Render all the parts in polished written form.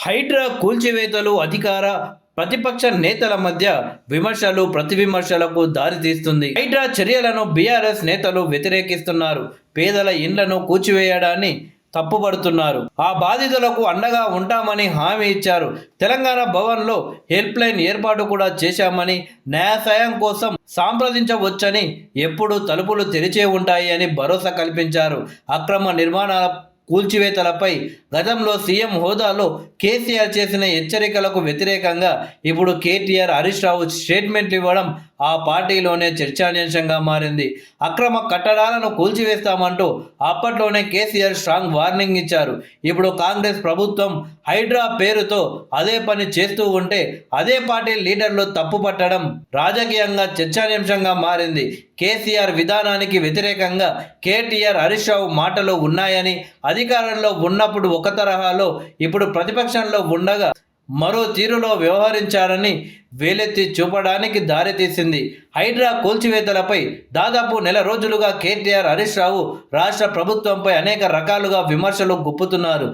హైడ్రా కూల్చివేతలు అధికార ప్రతిపక్ష నేతల మధ్య విమర్శలు ప్రతివిమర్శలకు దారితీస్తుంది. హైడ్రా చర్యలను బీఆర్ఎస్ నేతలు వ్యతిరేకిస్తున్నారు. పేదల ఇండ్లను కూల్చివేయడాన్ని తప్పుపడుతున్నారు. ఆ బాధితులకు అండగా ఉంటామని హామీ ఇచ్చారు. తెలంగాణ భవన్లో హెల్ప్ లైన్ ఏర్పాటు కూడా చేశామని, న్యాయ సాయం కోసం సంప్రదించవచ్చని, ఎప్పుడు తలుపులు తెరిచే ఉంటాయి అని భరోసా కల్పించారు. అక్రమ నిర్మాణాల కూల్చివేతలపై గతంలో సీఎం హోదాలో కేసీఆర్ చేసిన హెచ్చరికలకు వ్యతిరేకంగా ఇప్పుడు కేటీఆర్, హరీష్ రావు స్టేట్మెంట్లు ఇవ్వడం ఆ పార్టీలోనే చర్చానీయాంశంగా మారింది. అక్రమ కట్టడాలను కూల్చివేస్తామంటూ అప్పట్లోనే కేసీఆర్ స్ట్రాంగ్ వార్నింగ్ ఇచ్చారు. ఇప్పుడు కాంగ్రెస్ ప్రభుత్వం హైడ్రా పేరుతో అదే పని చేస్తూ ఉంటే అదే పార్టీ లీడర్లు తప్పుపట్టడం రాజకీయంగా చర్చానీయాంశంగా మారింది. కేసీఆర్ విధానానికి వ్యతిరేకంగా కేటీఆర్, హరీష్ రావు మాటలు ఉన్నాయని, అధికారంలో ఉన్నప్పుడు ఒక తరహాలో, ఇప్పుడు ప్రతిపక్షంలో ఉండగా మరో తీరులో వ్యవహరించారని వేలెత్తి చూపడానికి దారితీసింది. హైడ్రా కూల్చివేతలపై దాదాపు నెల రోజులుగా కేటీఆర్, హరీష్ రావు రాష్ట్ర ప్రభుత్వంపై అనేక రకాలుగా విమర్శలు గుప్పుతున్నారు.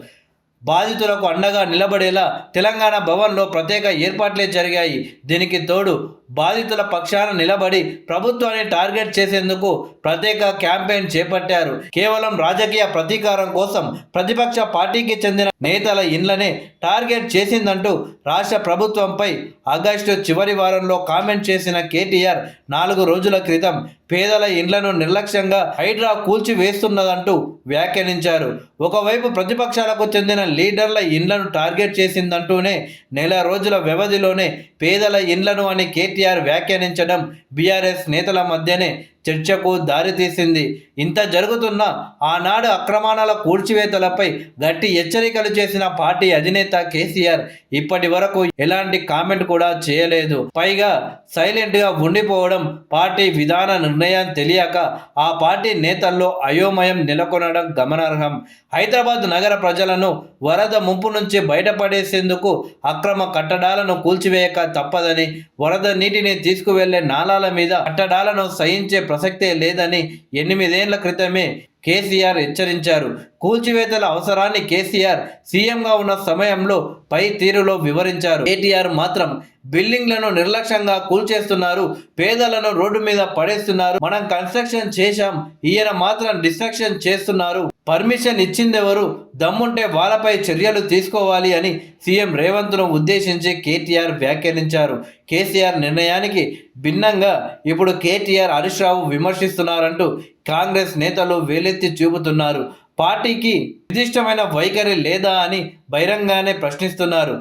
బాధితులకు అండగా నిలబడేలా తెలంగాణ భవన్లో ప్రత్యేక ఏర్పాట్లే జరిగాయి. దీనికి తోడు బాధితుల పక్షాన నిలబడి ప్రభుత్వాన్ని టార్గెట్ చేసేందుకు ప్రత్యేక క్యాంపెయిన్ చేపట్టారు. కేవలం రాజకీయ ప్రతీకారం కోసం ప్రతిపక్ష పార్టీకి చెందిన నేతల ఇండ్లనే టార్గెట్ చేసిందంటూ రాష్ట్ర ప్రభుత్వంపై ఆగస్టు చివరి వారంలో కామెంట్ చేసిన కేటీఆర్ 4 రోజుల క్రితం పేదల ఇండ్లను నిర్లక్ష్యంగా హైడ్రా కూల్చివేస్తున్నదంటూ వ్యాఖ్యానించారు. ఒకవైపు ప్రతిపక్షాలకు చెందిన లీడర్ల ఇండ్లను టార్గెట్ చేసిందంటూనే నెల రోజుల వ్యవధిలోనే పేదల ఇండ్లను అని కేటీఆర్ వ్యాఖ్యానించడం బీఆర్ఎస్ నేతల మధ్యనే చర్చకు దారితీసింది. ఇంత జరుగుతున్న ఆనాడు అక్రమాల కూల్చివేతలపై గట్టి హెచ్చరికలు చేసిన పార్టీ అధినేత కేసీఆర్ ఇప్పటి వరకు ఎలాంటి కామెంట్ కూడా చేయలేదు. పైగా సైలెంట్గా ఉండిపోవడం పార్టీ విధాన నిర్ణయం తెలియక ఆ పార్టీ నేతల్లో అయోమయం నెలకొనడం గమనార్హం. హైదరాబాద్ నగర ప్రజలను వరద ముంపు నుంచి బయటపడేసేందుకు అక్రమ కట్టడాలను కూల్చివేయక తప్పదని, వరద నీటిని తీసుకువెళ్లే నాలాల మీద కట్టడాలను సహించే ప్రసక్తే లేదని 8 ఏళ్ల క్రితమే కేసీఆర్ హెచ్చరించారు. కూల్చివేతల అవసరాన్ని కేసీఆర్ సీఎంగా ఉన్న సమయంలో పై తీరులో వివరించారు. కేటీఆర్ మాత్రం బిల్డింగ్లను నిర్లక్ష్యంగా కూల్చేస్తున్నారు, పేదలను రోడ్డు మీద పడేస్తున్నారు, మనం కన్స్ట్రక్షన్ చేశాం, ఈయన మాత్రం డిస్ట్రక్షన్ చేస్తున్నారు, పర్మిషన్ ఇచ్చిందెవరు, దమ్ముంటే వాళ్ళపై చర్యలు తీసుకోవాలి అని సీఎం రేవంత్ను ఉద్దేశించి కేటీఆర్ వ్యాఖ్యానించారు. కేసీఆర్ నిర్ణయానికి భిన్నంగా ఇప్పుడు కేటీఆర్, హరీష్ రావు విమర్శిస్తున్నారంటూ కాంగ్రెస్ నేతలు వేలెత్తి చూపుతున్నారు. పార్టీకి నిర్దిష్టమైన వైఖరి లేదా అని బహిరంగానే ప్రశ్నిస్తున్నారు.